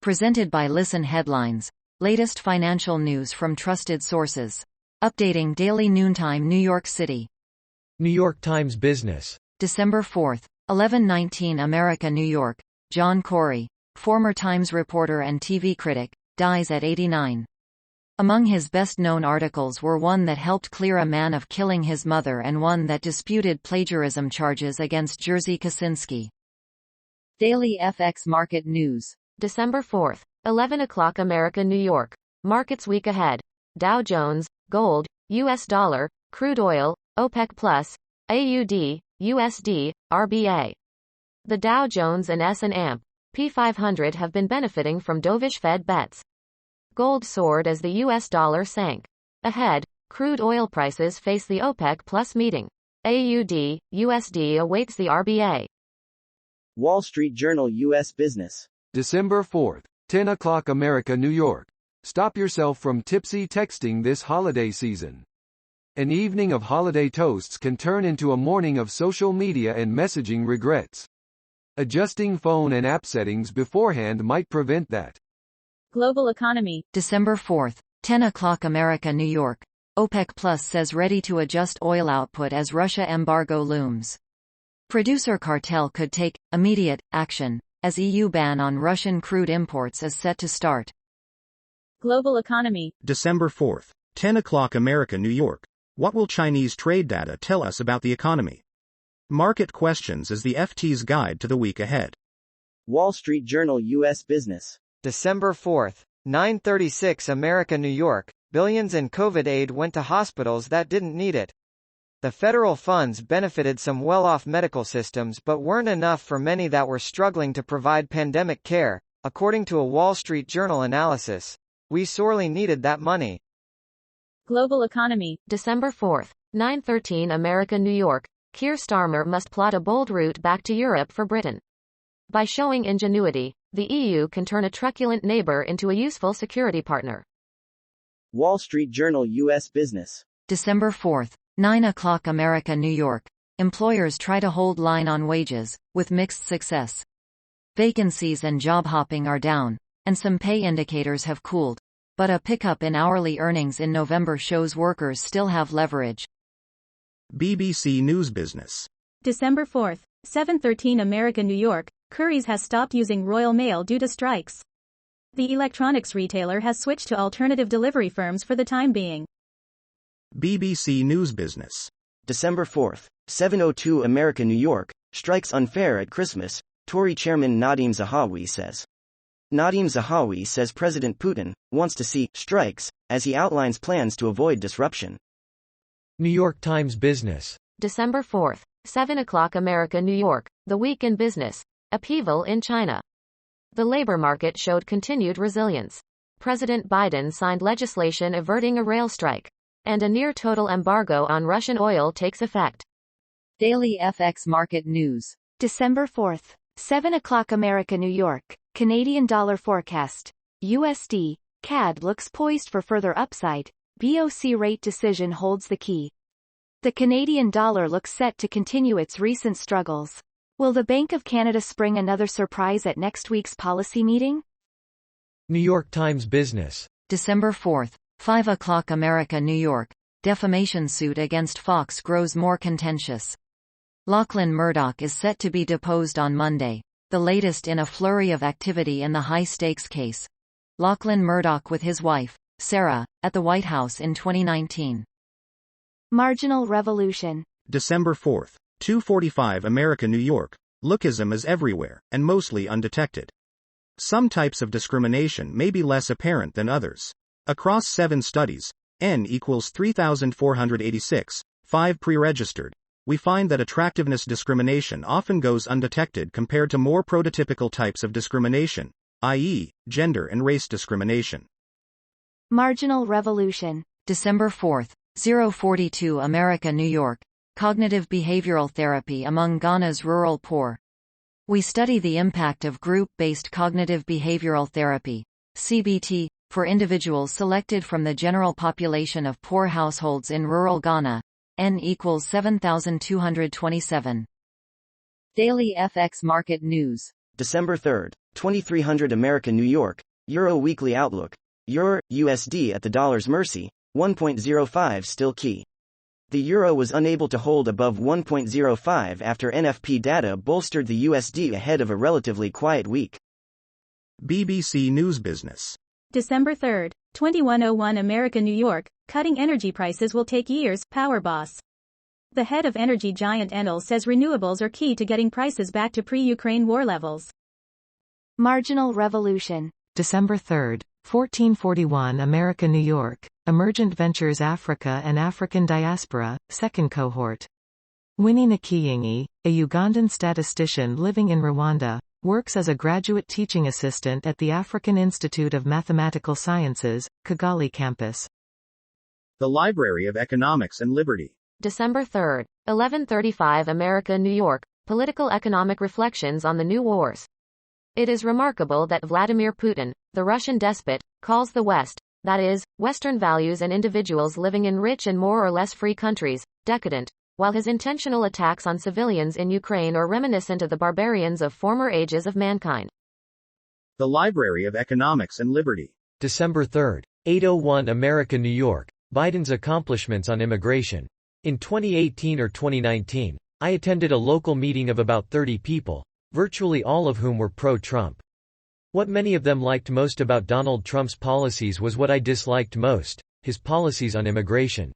Presented by Listen Headlines. Latest financial news from trusted sources. Updating daily noontime New York City. New York Times Business. December 4, 1119 America, New York. John Corry, former Times reporter and TV critic, dies at 89. Among his best-known articles were one that helped clear a man of killing his mother and one that disputed plagiarism charges against Jerzy Kaczynski. Daily FX Market News. December 4, 11 o'clock America, New York. Markets week ahead. Dow Jones, Gold, US Dollar, Crude Oil, OPEC Plus, AUD, USD, RBA. The Dow Jones and S&P 500 have been benefiting from dovish Fed bets. Gold soared as the US dollar sank. Ahead, crude oil prices face the OPEC Plus meeting. AUD, USD awaits the RBA. Wall Street Journal US Business. December 4, 10 o'clock America, New York. Stop yourself from tipsy texting this holiday season. An evening of holiday toasts can turn into a morning of social media and messaging regrets. Adjusting phone and app settings beforehand might prevent that. Global economy. December 4, 10 o'clock America, New York. OPEC Plus says ready to adjust oil output as Russia embargo looms. Producer cartel could take immediate action as EU ban on Russian crude imports is set to start. Global economy. December 4, 10 o'clock America, New York. What will Chinese trade data tell us about the economy? Market questions as the FT's guide to the week ahead. Wall Street Journal US Business. December 4, 9:36 America, New York. Billions in COVID aid went to hospitals that didn't need it. The federal funds benefited some well-off medical systems but weren't enough for many that were struggling to provide pandemic care, according to a Wall Street Journal analysis. We sorely needed that money. Global economy. December 4, 9:13 America, New York. Keir Starmer must plot a bold route back to Europe for Britain. By showing ingenuity, the EU can turn a truculent neighbor into a useful security partner. Wall Street Journal US Business. December 4, 9 o'clock America, New York. Employers try to hold line on wages, with mixed success. Vacancies and job hopping are down, and some pay indicators have cooled. But a pickup in hourly earnings in November shows workers still have leverage. BBC News Business. December 4, 7:13 America, New York. Currys has stopped using Royal Mail due to strikes. The electronics retailer has switched to alternative delivery firms for the time being. BBC News Business. December 4, 7:02 America, New York. Strikes unfair at Christmas, Tory chairman Nadim Zahawi says. Nadim Zahawi says President Putin wants to see strikes as he outlines plans to avoid disruption. New York Times Business. December 4, 7 o'clock America, New York. The week in business. Upheaval in China. The labor market showed continued resilience. President Biden signed legislation averting a rail strike. And a near-total embargo on Russian oil takes effect. Daily FX Market News. December 4, 7 o'clock America, New York. Canadian dollar forecast. USD, CAD looks poised for further upside. BOC rate decision holds the key. The Canadian dollar looks set to continue its recent struggles. Will the Bank of Canada spring another surprise at next week's policy meeting? New York Times Business. December 4, 5 o'clock America, New York. Defamation suit against Fox grows more contentious. Lachlan Murdoch is set to be deposed on Monday, the latest in a flurry of activity in the high-stakes case. Lachlan Murdoch with his wife, Sarah, at the White House in 2019. Marginal revolution. December 4, 2:45 America, New York. Lookism is everywhere, and mostly undetected. Some types of discrimination may be less apparent than others. Across 7 studies, N equals 3,486, 5 pre-registered, we find that attractiveness discrimination often goes undetected compared to more prototypical types of discrimination, i.e., gender and race discrimination. Marginal revolution. December 4, 042 America, New York. Cognitive behavioral therapy among Ghana's rural poor. We study the impact of group-based cognitive behavioral therapy, CBT, for individuals selected from the general population of poor households in rural Ghana. N equals 7,227. Daily FX Market News. December 3, 2300 American New York, Euro Weekly Outlook, Euro, USD at the dollar's mercy, 1.05 still key. The euro was unable to hold above 1.05 after NFP data bolstered the USD ahead of a relatively quiet week. BBC News Business. December 3, 2101 America New York, cutting energy prices will take years, Power Boss. The head of energy giant Enel says renewables are key to getting prices back to pre-Ukraine war levels. Marginal Revolution. December 3, 1441 America New York, Emergent Ventures Africa and African Diaspora, second cohort. Winnie Nakiyingi, a Ugandan statistician living in Rwanda, works as a graduate teaching assistant at the African Institute of Mathematical Sciences, Kigali campus. The Library of Economics and Liberty. December 3, 1135 America New York, Political Economic Reflections on the New Wars. It is remarkable that Vladimir Putin, the Russian despot, calls the West, that is, Western values and individuals living in rich and more or less free countries, decadent, while his intentional attacks on civilians in Ukraine are reminiscent of the barbarians of former ages of mankind. The Library of Economics and Liberty. December 3, 801 America New York, Biden's accomplishments on immigration. In 2018 or 2019, I attended a local meeting of about 30 people, virtually all of whom were pro-Trump. What many of them liked most about Donald Trump's policies was what I disliked most, his policies on immigration.